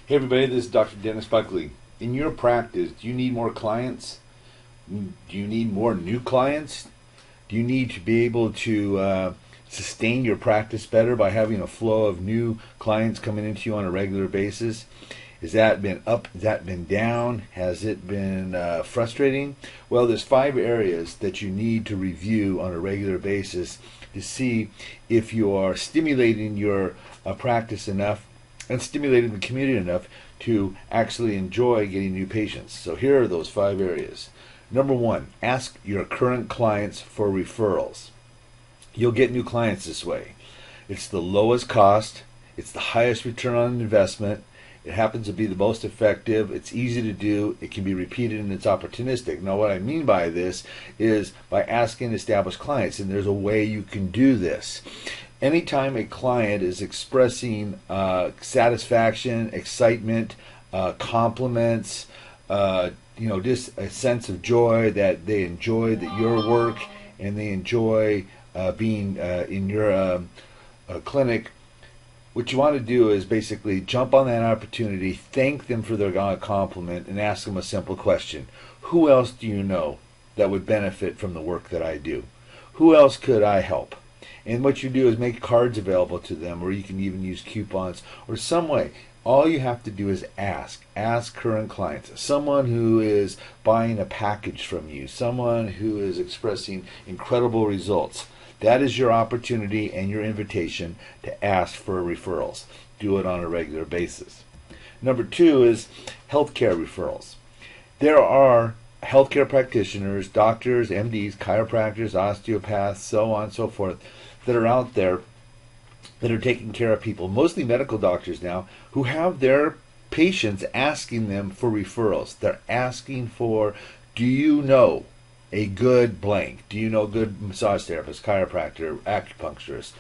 Hey everybody, this is Dr. Dennis Buckley. In your practice, do you need more clients? Do you need more new clients? Do you need to be able to sustain your practice better by having a flow of new clients coming into you on a regular basis? Has that been up? Has that been down? Has it been frustrating? Well, there's 5 areas that you need to review on a regular basis to see if you are stimulating your practice enough and stimulating the community enough to actually enjoy getting new patients. So here are those 5 areas. Number 1, ask your current clients for referrals. You'll get new clients this way. It's the lowest cost, it's the highest return on investment, it happens to be the most effective, it's easy to do, it can be repeated, and it's opportunistic. Now what I mean by this is by asking established clients, and there's a way you can do this. Anytime a client is expressing satisfaction, excitement, compliments, just a sense of joy that they enjoy your work and they enjoy being in your clinic, what you want to do is basically jump on that opportunity, thank them for their compliment, and ask them a simple question. Who else do you know that would benefit from the work that I do? Who else could I help? And what you do is make cards available to them, or you can even use coupons or some way. All you have to do is ask. Ask current clients. Someone who is buying a package from you. Someone who is expressing incredible results. That is your opportunity and your invitation to ask for referrals. Do it on a regular basis. Number 2 is healthcare referrals. There are healthcare practitioners, doctors, MDs, chiropractors, osteopaths, so on and so forth, that are out there that are taking care of people, mostly medical doctors now, who have their patients asking them for referrals. They're asking for, do you know a good blank? Do you know a good massage therapist, chiropractor, acupuncturist,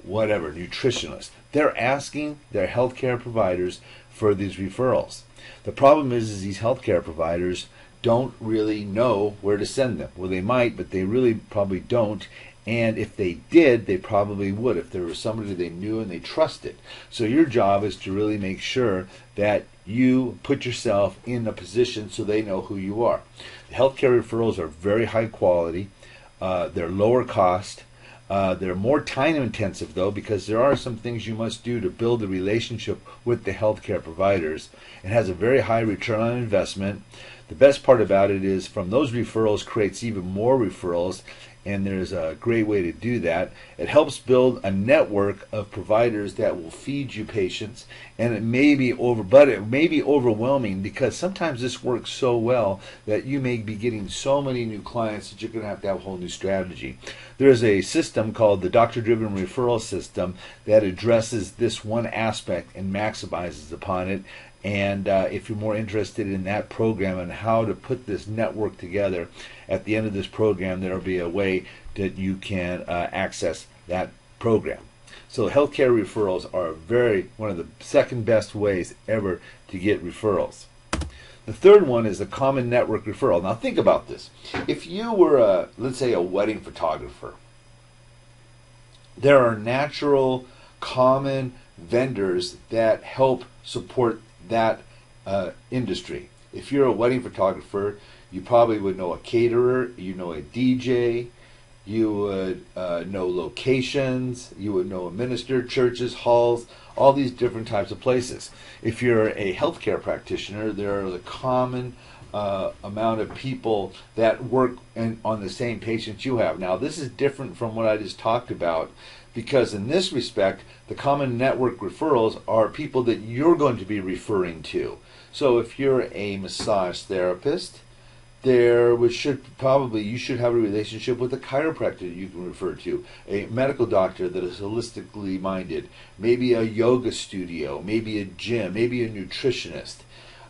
whatever, nutritionist? They're asking their healthcare providers for these referrals. The problem is these healthcare providers don't really know where to send them. Well, they might, but they really probably don't. And if they did, they probably would if there was somebody they knew and they trusted. So your job is to really make sure that you put yourself in a position so they know who you are. The healthcare referrals are very high quality. They're lower cost. They're more time intensive though, because there are some things you must do to build a relationship with the healthcare providers. It has a very high return on investment. The best part about it is from those referrals creates even more referrals, and there's a great way to do that. It helps build a network of providers that will feed you patients, and it may be overwhelming because sometimes this works so well that you may be getting so many new clients that you're going to have a whole new strategy. There's a system called the doctor-driven referral system that addresses this one aspect and maximizes upon it. And if you're more interested in that program and how to put this network together, at the end of this program there will be a way that you can access that program. So healthcare referrals are one of the second best ways ever to get referrals. The third one is a common network referral. Now think about this. If you were, let's say, a wedding photographer, there are natural common vendors that help support that industry. If you're a wedding photographer, you probably would know a caterer, you know a DJ, you would know locations, you would know a minister, churches, halls, all these different types of places. If you're a healthcare practitioner, there is a common amount of people that work on the same patients you have. Now this is different from what I just talked about, because in this respect, the common network referrals are people that you're going to be referring to. So if you're a massage therapist, you should have a relationship with a chiropractor that you can refer to, a medical doctor that is holistically minded, maybe a yoga studio, maybe a gym, maybe a nutritionist,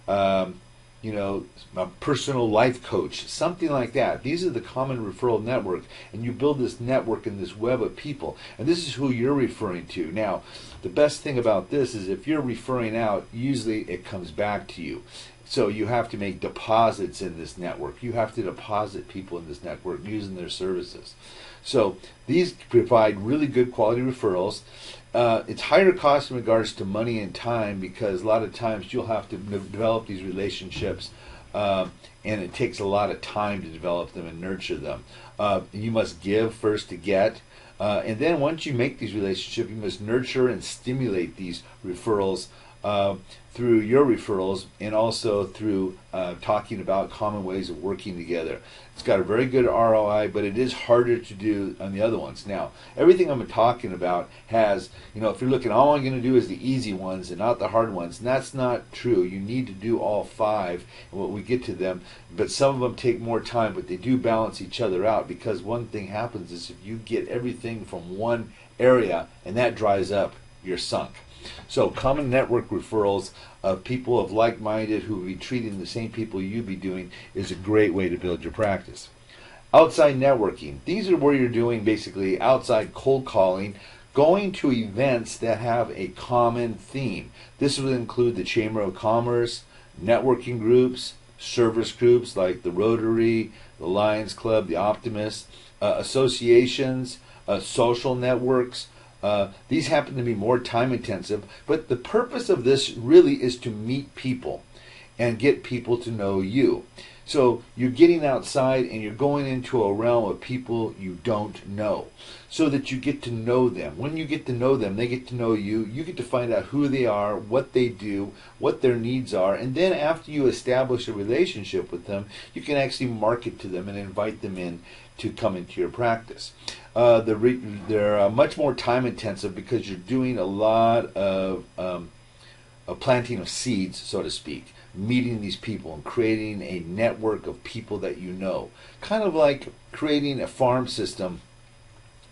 a personal life coach, something like that. These are the common referral network, and you build this network and this web of people, and this is who you're referring to. Now, the best thing about this is if you're referring out, usually it comes back to you. So you have to make deposits in this network. You have to deposit people in this network using their services. So these provide really good quality referrals, It's higher cost in regards to money and time, because a lot of times you'll have to develop these relationships, and it takes a lot of time to develop them and nurture them. You must give first to get, and then once you make these relationships, you must nurture and stimulate these referrals through your referrals, and also through talking about common ways of working together. It's got a very good ROI, but it is harder to do on the other ones. Now, everything I'm talking about has, if you're looking, all I'm going to do is the easy ones and not the hard ones, and that's not true. You need to do all 5, and when we get to them, but some of them take more time, but they do balance each other out, because one thing happens is if you get everything from one area, and that dries up, you're sunk. So common network referrals of people of like-minded who will be treating the same people you be doing is a great way to build your practice. Outside networking. These are where you're doing basically outside cold calling, going to events that have a common theme. This would include the Chamber of Commerce, networking groups, service groups like the Rotary, the Lions Club, the Optimists, associations, social networks. These happen to be more time intensive, but the purpose of this really is to meet people and get people to know you. So you're getting outside and you're going into a realm of people you don't know, so that you get to know them. When you get to know them, they get to know you. You get to find out who they are, what they do, what their needs are, and then after you establish a relationship with them, you can actually market to them and invite them in to come into your practice. They're much more time intensive, because you're doing a lot of a planting of seeds, so to speak, meeting these people and creating a network of people that you know. Kind of like creating a farm system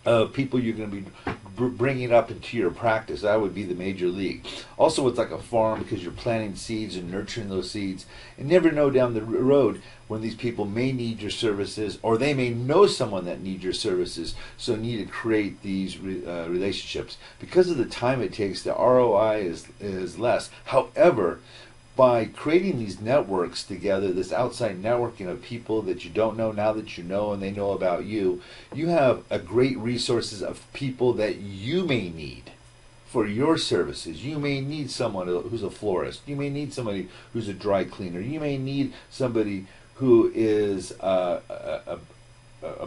of people you're going to be bringing up into your practice. That would be the major league. Also, it's like a farm, because you're planting seeds and nurturing those seeds, and never know down the road when these people may need your services, or they may know someone that needs your services, so you need to create these relationships. Because of the time it takes, the ROI is less. However, by creating these networks together, this outside networking of people that you don't know, now that you know and they know about you, you have a great resources of people that you may need for your services. You may need someone who's a florist. You may need somebody who's a dry cleaner. You may need somebody who is a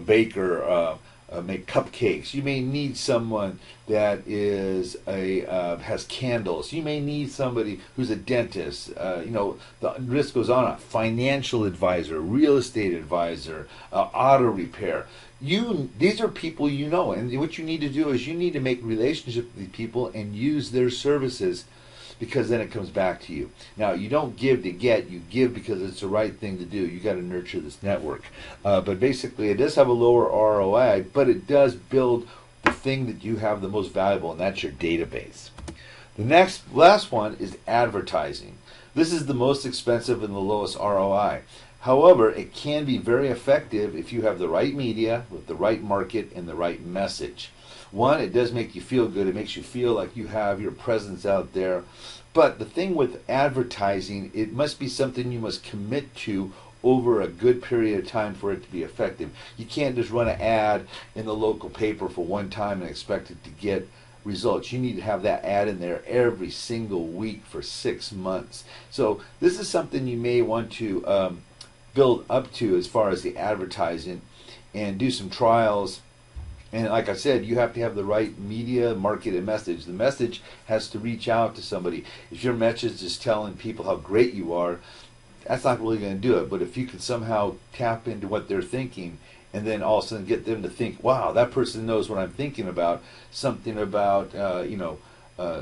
baker, make cupcakes. You may need someone that is has candles. You may need somebody who's a dentist. The list goes on. A financial advisor, real estate advisor, auto repair. These are people you know, and what you need to do is you need to make relationships with these people and use their services, because then it comes back to you. Now, you don't give to get, you give because it's the right thing to do. You got to nurture this network. But basically, it does have a lower ROI, but it does build the thing that you have the most valuable, and that's your database. The last one is advertising. This is the most expensive and the lowest ROI. However, it can be very effective if you have the right media with the right market and the right message. One, it does make you feel good. It makes you feel like you have your presence out there. But the thing with advertising, it must be something you must commit to over a good period of time for it to be effective. You can't just run an ad in the local paper for one time and expect it to get results. You need to have that ad in there every single week for 6 months. So this is something you may want to build up to as far as the advertising, and do some trials. And like I said, you have to have the right media, market, and message. The message has to reach out to somebody. If your message is telling people how great you are, that's not really going to do it. But if you can somehow tap into what they're thinking, and then all of a sudden get them to think, wow, that person knows what I'm thinking about, something about,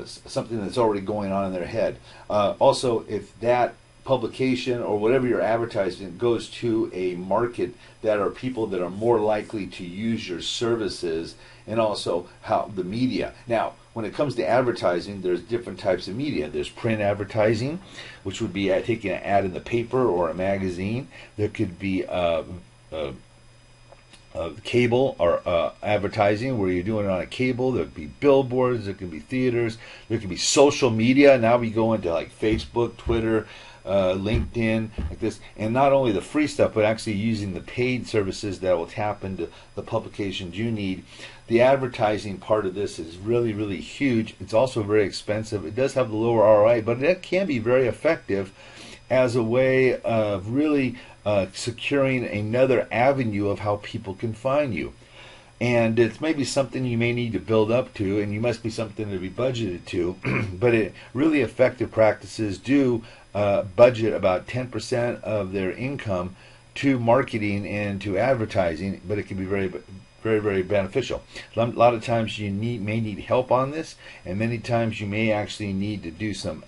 something that's already going on in their head. Also, if that publication or whatever you're advertising goes to a market that are people that are more likely to use your services, and also how the media. Now, when it comes to advertising, there's different types of media. There's print advertising, which would be taking an ad in the paper or a magazine. There could be cable or advertising, where you're doing it on a cable. There could be billboards, there could be theaters, there could be social media. Now we go into like Facebook, Twitter, LinkedIn, like this, and not only the free stuff, but actually using the paid services that will tap into the publications you need. The advertising part of this is really, really huge. It's also very expensive. It does have the lower ROI, but it can be very effective as a way of really securing another avenue of how people can find you. And it's maybe something you may need to build up to, and you must be something to be budgeted to. But really effective practices do budget about 10% of their income to marketing and to advertising, but it can be very, very, very beneficial. A lot of times you may need help on this, and many times you may actually need to do some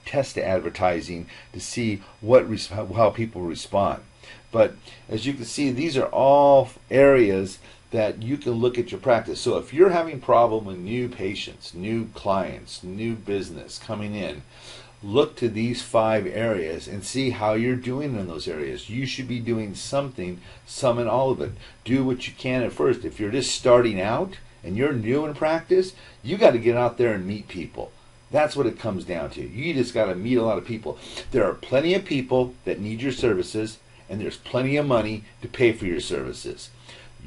test advertising to see how people respond. But as you can see, these are all areas that you can look at your practice. So if you're having problem with new patients, new clients, new business coming in, look to these 5 areas and see how you're doing in those areas. You should be doing something, some and all of it. Do what you can at first. If you're just starting out and you're new in practice, you got to get out there and meet people. That's what it comes down to. You just got to meet a lot of people. There are plenty of people that need your services, and there's plenty of money to pay for your services.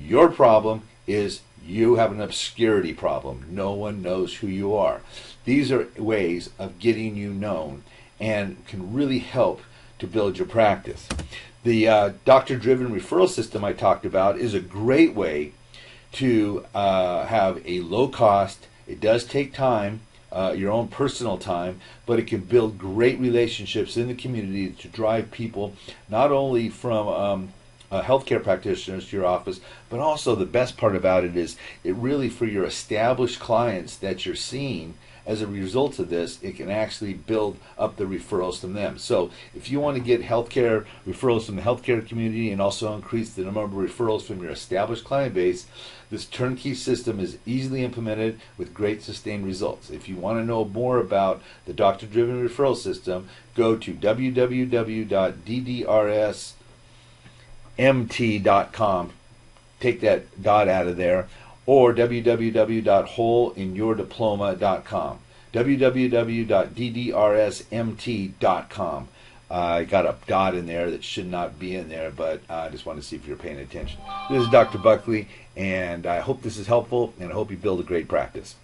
Your problem is you have an obscurity problem. No one knows who you are. These are ways of getting you known and can really help to build your practice. The doctor-driven referral system I talked about is a great way to have a low cost. It does take time, your own personal time, but it can build great relationships in the community to drive people not only from healthcare practitioners to your office, but also the best part about it is it really, for your established clients that you're seeing, as a result of this, it can actually build up the referrals from them. So if you want to get healthcare referrals from the healthcare community and also increase the number of referrals from your established client base, this turnkey system is easily implemented with great sustained results. If you want to know more about the doctor-driven referral system, go to www.DDRSMT.com. Take that dot out of there, or www.holeinyourdiploma.com. www.DDRSMT.com. I got a dot in there that should not be in there, but I just want to see if you're paying attention. This is Dr. Buckley, and I hope this is helpful, and I hope you build a great practice.